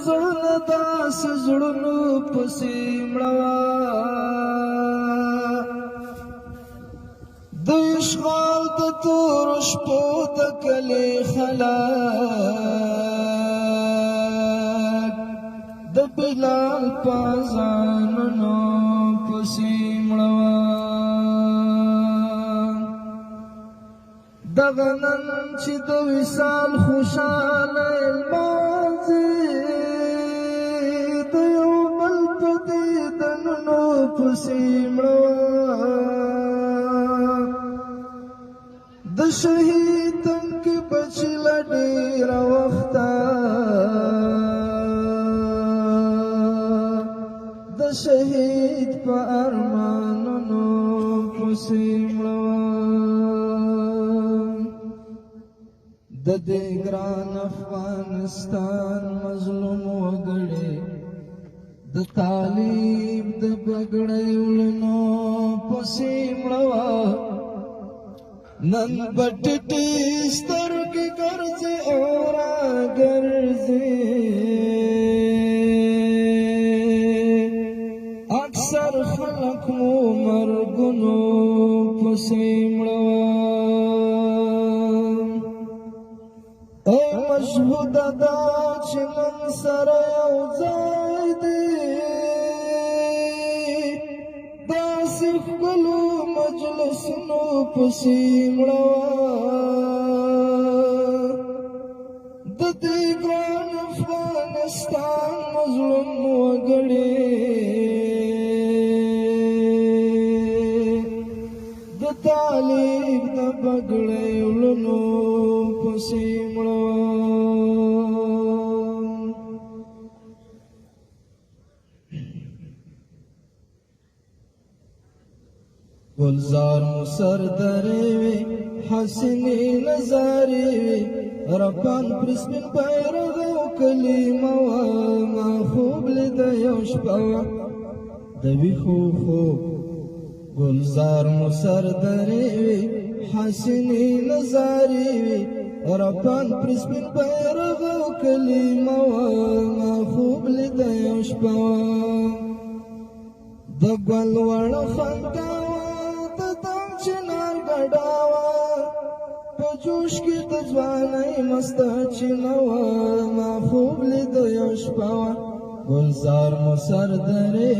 زړونه داسې زړونو پسې مړوه د اشغال د تورو شپو د کلي خلک د بلال په اذانونو پسې مړوه دغه نن چې د وصال خوشاله لمانځي د یو بل په دیدنونو پسې مړوه د شهید تنګ بچی له ډېره وخته د شهید په ارمانونو پسې مړوه د دې ګران افغانستان مظلوم وګړي د تعلیم د بګړیولنو پسې مړوه نن بټټې سترګې ګرځي او راګرځي اکثر خلک مو مرګونو پسې مړوه ای مشهوده دا چې نن سره یو ځای دی داسې ښکلو مجلسونو پسې مړوه د دې ګران افغانستان مظلوم وګړي د تعلیم د بګړیولنو پسې مړوه گلزار مسر درې وي حسینې نظارې وي رپان پر سپین بیرغ او کلیمه وه ما خوب لیده یو شپه وه د ویښو خوب گلزار مسر درې وي حسینې نظارې وي رپان پر سپین بیرغ او کلیمه وه ما خوب لیده یو شپه وه د ګل وړه خندا چنار ګډاوه په جوش کې د ځوانۍ مسته چینوه ما خوب لیده یو شپه وه گلزار مو سر درې